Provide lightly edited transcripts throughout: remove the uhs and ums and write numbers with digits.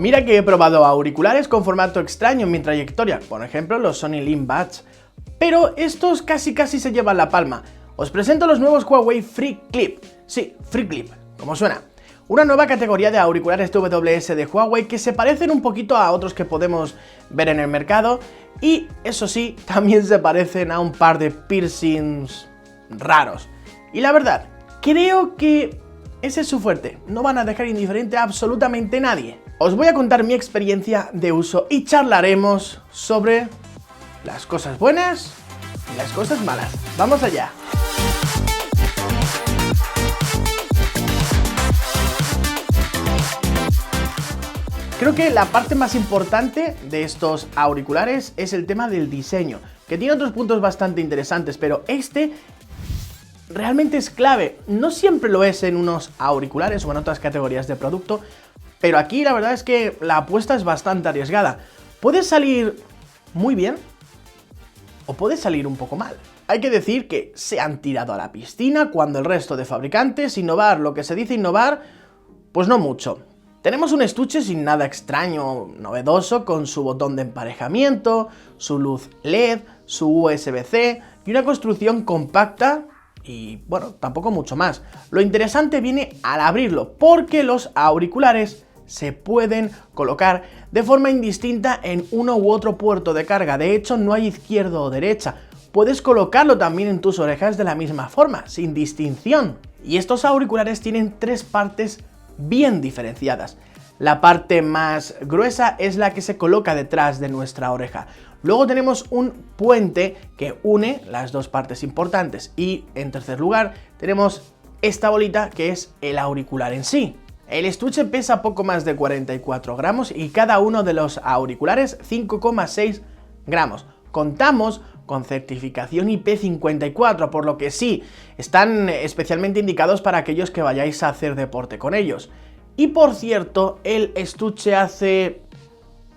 Mira que he probado auriculares con formato extraño en mi trayectoria, por ejemplo los Sony LinkBuds, pero estos casi se llevan la palma. Os presento los nuevos Huawei FreeClip. Sí, FreeClip, como suena. Una nueva categoría de auriculares TWS de Huawei que se parecen un poquito a otros que podemos ver en el mercado y, eso sí, también se parecen a un par de piercings raros. Y la verdad, creo que ese es su fuerte, no van a dejar indiferente a absolutamente nadie. Os voy a contar mi experiencia de uso y charlaremos sobre las cosas buenas y las cosas malas. ¡Vamos allá! Creo que la parte más importante de estos auriculares es el tema del diseño, que tiene otros puntos bastante interesantes, pero este realmente es clave. No siempre lo es en unos auriculares o en otras categorías de producto, pero aquí la verdad es que la apuesta es bastante arriesgada. Puede salir muy bien o puede salir un poco mal. Hay que decir que se han tirado a la piscina cuando el resto de fabricantes innovar lo que se dice innovar, pues no mucho. Tenemos un estuche sin nada extraño, novedoso, con su botón de emparejamiento, su luz LED, su USB-C y una construcción compacta y, bueno, tampoco mucho más. Lo interesante viene al abrirlo, porque los auriculares se pueden colocar de forma indistinta en uno u otro puerto de carga. De hecho, no hay izquierda o derecha. Puedes colocarlo también en tus orejas de la misma forma, sin distinción. Y estos auriculares tienen tres partes bien diferenciadas. La parte más gruesa es la que se coloca detrás de nuestra oreja. Luego tenemos un puente que une las dos partes importantes y, en tercer lugar, tenemos esta bolita que es el auricular en sí. El estuche pesa poco más de 44 gramos y cada uno de los auriculares 5,6 gramos. Contamos con certificación IP54, por lo que sí, están especialmente indicados para aquellos que vayáis a hacer deporte con ellos. Y por cierto, el estuche hace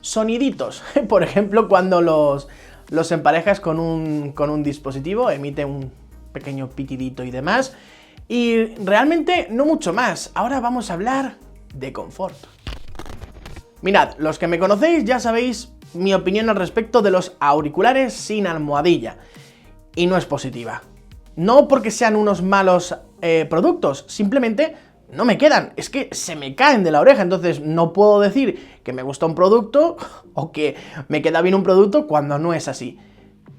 soniditos. Por ejemplo, cuando los emparejas con un dispositivo, emite un pequeño pitidito y demás. Y realmente no mucho más. Ahora vamos a hablar de confort. Mirad, los que me conocéis ya sabéis mi opinión al respecto de los auriculares sin almohadilla. Y no es positiva. No porque sean unos malos productos, simplemente no me quedan. Es que se me caen de la oreja, entonces no puedo decir que me gusta un producto o que me queda bien un producto cuando no es así.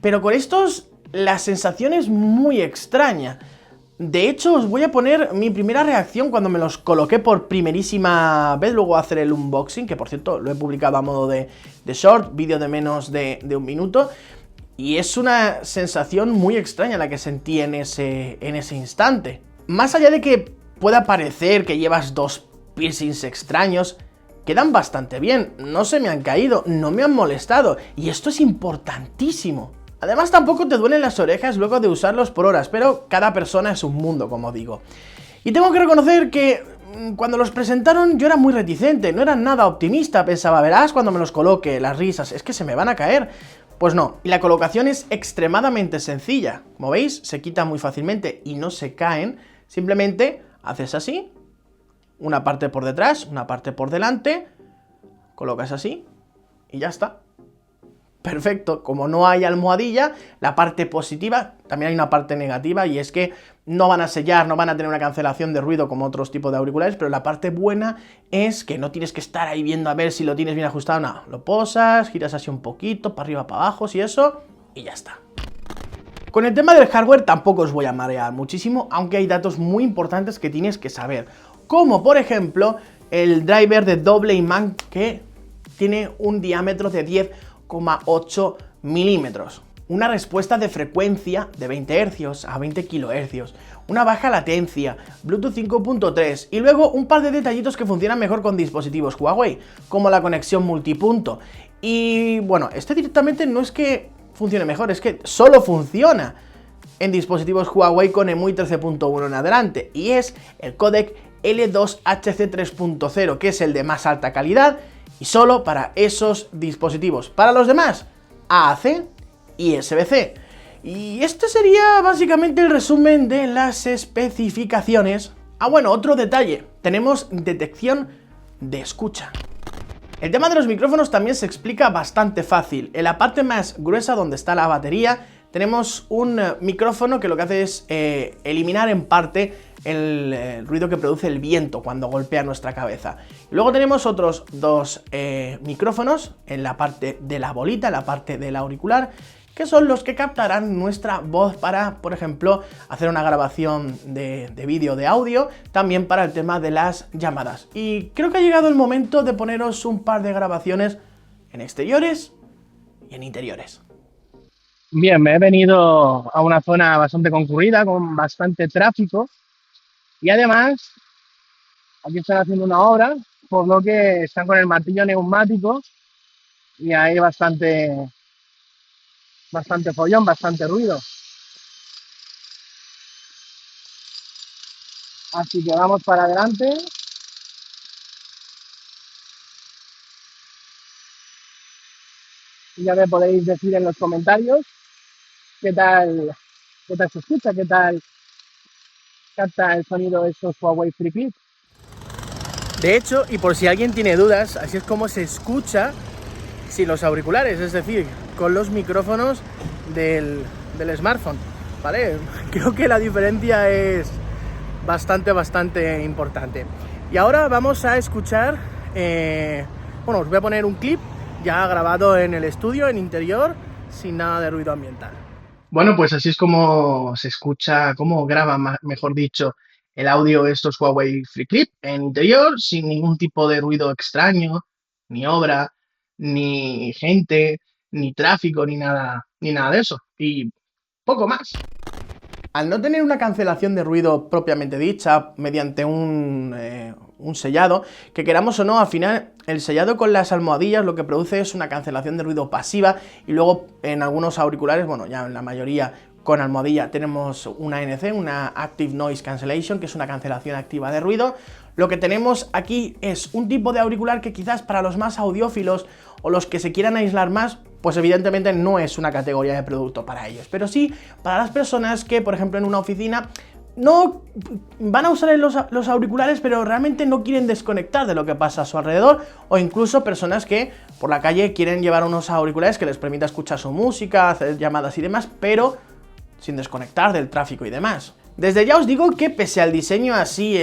Pero con estos la sensación es muy extraña. De hecho, os voy a poner mi primera reacción cuando me los coloqué por primerísima vez, luego hacer el unboxing, que por cierto lo he publicado a modo de short, vídeo de menos de un minuto, y es una sensación muy extraña la que sentí en ese instante. Más allá de que pueda parecer que llevas dos piercings extraños, quedan bastante bien, no se me han caído, no me han molestado, y esto es importantísimo. Además, tampoco te duelen las orejas luego de usarlos por horas, pero cada persona es un mundo, como digo. Y tengo que reconocer que cuando los presentaron yo era muy reticente, no era nada optimista, pensaba, verás cuando me los coloque, las risas, es que se me van a caer. Pues no, y la colocación es extremadamente sencilla. Como veis, se quita muy fácilmente y no se caen, simplemente haces así, una parte por detrás, una parte por delante, colocas así y ya está. Perfecto, como no hay almohadilla, la parte positiva, también hay una parte negativa y es que no van a sellar, no van a tener una cancelación de ruido como otros tipos de auriculares, pero la parte buena es que no tienes que estar ahí viendo a ver si lo tienes bien ajustado, no, lo posas, giras así un poquito, para arriba, para abajo, y eso, y ya está. Con el tema del hardware tampoco os voy a marear muchísimo, aunque hay datos muy importantes que tienes que saber, como por ejemplo el driver de doble imán que tiene un diámetro de 10,8 milímetros, una respuesta de frecuencia de 20 Hz a 20 kHz, una baja latencia, Bluetooth 5.3 y luego un par de detallitos que funcionan mejor con dispositivos Huawei, como la conexión multipunto. Y bueno, este directamente no es que funcione mejor, es que solo funciona en dispositivos Huawei con EMUI 13.1 en adelante, y es el códec L2HC 3.0, que es el de más alta calidad y solo para esos dispositivos. Para los demás, AAC y USB-C. Y este sería básicamente el resumen de las especificaciones. Ah, bueno, otro detalle, tenemos detección de escucha. El tema de los micrófonos también se explica bastante fácil. En la parte más gruesa, donde está la batería, tenemos un micrófono que lo que hace es eliminar en parte el ruido que produce el viento cuando golpea nuestra cabeza. Luego tenemos otros dos micrófonos en la parte de la bolita, en la parte del auricular, que son los que captarán nuestra voz para, por ejemplo, hacer una grabación de vídeo, de audio, también para el tema de las llamadas. Y creo que ha llegado el momento de poneros un par de grabaciones en exteriores y en interiores. Bien, me he venido a una zona bastante concurrida, con bastante tráfico, y además aquí están haciendo una obra, por lo que están con el martillo neumático y hay bastante follón, bastante ruido. Así que vamos para adelante. Y ya me podéis decir en los comentarios qué tal se escucha, qué tal capta el sonido de estos Huawei FreeClip. De hecho, y por si alguien tiene dudas, así es como se escucha sin los auriculares, es decir, con los micrófonos del smartphone, ¿vale? Creo que la diferencia es bastante importante. Y ahora vamos a escuchar, bueno, os voy a poner un clip ya grabado en el estudio, en interior, sin nada de ruido ambiental. Bueno, pues así es como se escucha, cómo graba, mejor dicho, el audio estos Huawei FreeClip en interior, sin ningún tipo de ruido extraño, ni obra, ni gente, ni tráfico, ni nada de eso. Y poco más. Al no tener una cancelación de ruido propiamente dicha, mediante un sellado, que queramos o no, al final el sellado con las almohadillas lo que produce es una cancelación de ruido pasiva, y luego en algunos auriculares, bueno, ya en la mayoría con almohadilla, tenemos una ANC, una Active Noise Cancellation, que es una cancelación activa de ruido. Lo que tenemos aquí es un tipo de auricular que quizás para los más audiófilos o los que se quieran aislar más, pues evidentemente no es una categoría de producto para ellos, pero sí para las personas que, por ejemplo, en una oficina no van a usar los auriculares, pero realmente no quieren desconectar de lo que pasa a su alrededor, o incluso personas que por la calle quieren llevar unos auriculares que les permita escuchar su música, hacer llamadas y demás, pero sin desconectar del tráfico y demás. Desde ya os digo que pese al diseño así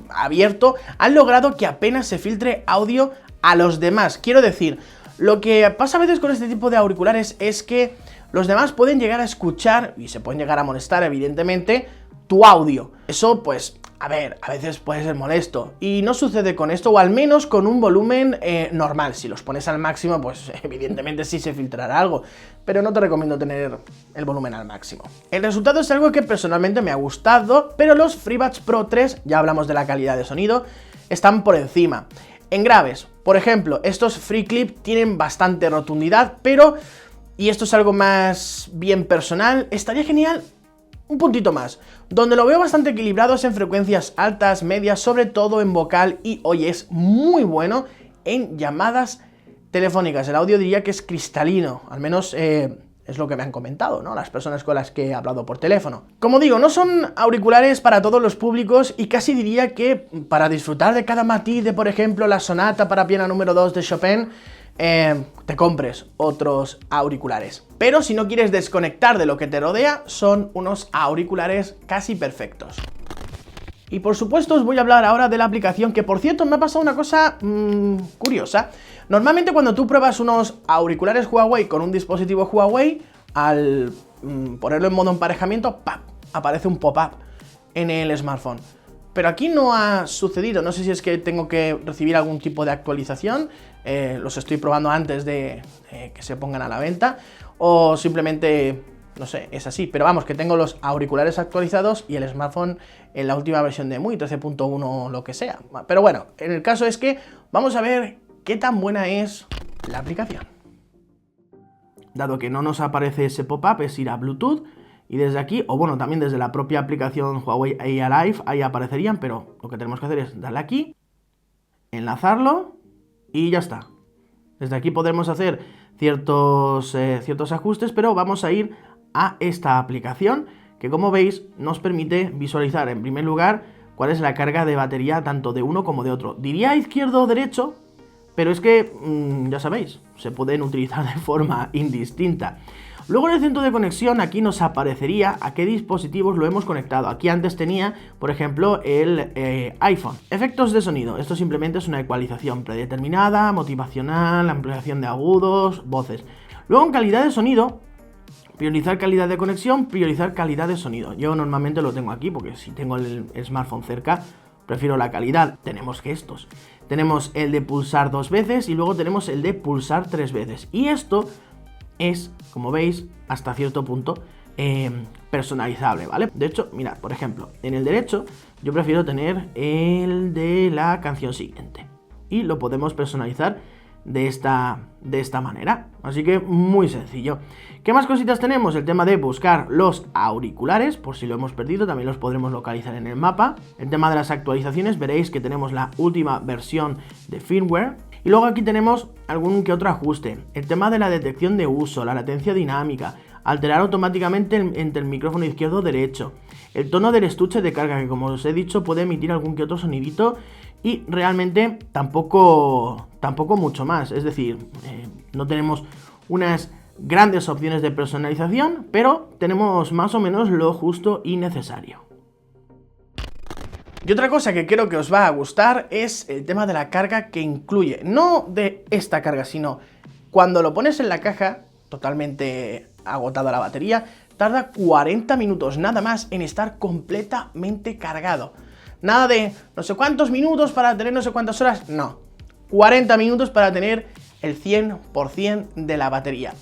abierto, han logrado que apenas se filtre audio a los demás. Quiero decir, lo que pasa a veces con este tipo de auriculares es que los demás pueden llegar a escuchar, y se pueden llegar a molestar evidentemente, tu audio. Eso pues, a ver, a veces puede ser molesto, y no sucede con esto, o al menos con un volumen normal. Si los pones al máximo, pues evidentemente sí se filtrará algo, pero no te recomiendo tener el volumen al máximo. El resultado es algo que personalmente me ha gustado, pero los FreeBuds Pro 3, ya hablamos de la calidad de sonido, están por encima. En graves, por ejemplo, estos FreeClip tienen bastante rotundidad, pero, y esto es algo más bien personal, estaría genial un puntito más. Donde lo veo bastante equilibrado es en frecuencias altas, medias, sobre todo en vocal, y hoy es muy bueno en llamadas telefónicas. El audio diría que es cristalino, al menos es lo que me han comentado, ¿no?, las personas con las que he hablado por teléfono. Como digo, no son auriculares para todos los públicos, y casi diría que para disfrutar de cada matiz de, por ejemplo, la sonata para piano número 2 de Chopin, te compres otros auriculares. Pero si no quieres desconectar de lo que te rodea, son unos auriculares casi perfectos. Y por supuesto os voy a hablar ahora de la aplicación, que por cierto me ha pasado una cosa curiosa. Normalmente cuando tú pruebas unos auriculares Huawei con un dispositivo Huawei, al ponerlo en modo emparejamiento, ¡pam!, aparece un pop-up en el smartphone. Pero aquí no ha sucedido, no sé si es que tengo que recibir algún tipo de actualización, los estoy probando antes de que se pongan a la venta, o simplemente, no sé, es así. Pero vamos, que tengo los auriculares actualizados y el smartphone en la última versión de MUI 13.1 lo que sea. Pero bueno, en el caso es que vamos a ver qué tan buena es la aplicación. Dado que no nos aparece ese pop-up, es ir a Bluetooth, y desde aquí, o bueno, también desde la propia aplicación Huawei AI Live, ahí aparecerían, pero lo que tenemos que hacer es darle aquí, enlazarlo, y ya está. Desde aquí podremos hacer ciertos ajustes, pero vamos a ir a esta aplicación, que como veis nos permite visualizar en primer lugar cuál es la carga de batería tanto de uno como de otro. Diría izquierdo o derecho, pero es que, ya sabéis, se pueden utilizar de forma indistinta. Luego en el centro de conexión aquí nos aparecería a qué dispositivos lo hemos conectado. Aquí antes tenía, por ejemplo, el iPhone. Efectos de sonido. Esto simplemente es una ecualización predeterminada, motivacional, ampliación de agudos, voces. Luego en calidad de sonido, priorizar calidad de conexión, priorizar calidad de sonido. Yo normalmente lo tengo aquí porque si tengo el smartphone cerca, prefiero la calidad. Tenemos gestos. Tenemos el de pulsar 2 veces y luego tenemos el de pulsar 3 veces. Y esto es, como veis, hasta cierto punto personalizable, ¿vale? De hecho, mirad, por ejemplo, en el derecho yo prefiero tener el de la canción siguiente y lo podemos personalizar de esta manera, así que muy sencillo. ¿Qué más cositas tenemos? El tema de buscar los auriculares, por si lo hemos perdido, también los podremos localizar en el mapa. El tema de las actualizaciones, veréis que tenemos la última versión de firmware. Y luego aquí tenemos algún que otro ajuste. El tema de la detección de uso, la latencia dinámica, alterar automáticamente entre el micrófono izquierdo o derecho, el tono del estuche de carga, que como os he dicho puede emitir algún que otro sonidito, y realmente tampoco mucho más. Es decir, no tenemos unas grandes opciones de personalización, pero tenemos más o menos lo justo y necesario. Y otra cosa que creo que os va a gustar es el tema de la carga que incluye, no de esta carga, sino cuando lo pones en la caja, totalmente agotada la batería, tarda 40 minutos nada más en estar completamente cargado. Nada de no sé cuántos minutos para tener no sé cuántas horas, no. 40 minutos para tener el 100% de la batería.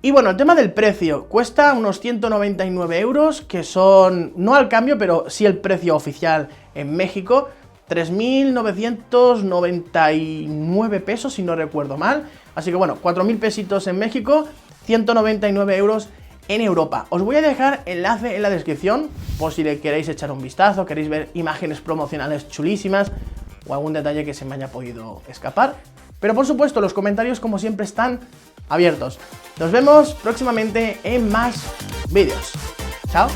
Y bueno, el tema del precio, cuesta unos 199 euros, que son, no al cambio, pero sí el precio oficial en México, 3.999 pesos, si no recuerdo mal. Así que bueno, 4.000 pesitos en México, 199 euros en Europa. Os voy a dejar enlace en la descripción, por si le queréis echar un vistazo, queréis ver imágenes promocionales chulísimas, o algún detalle que se me haya podido escapar. Pero por supuesto, los comentarios como siempre están abiertos. Nos vemos próximamente en más vídeos. Chao.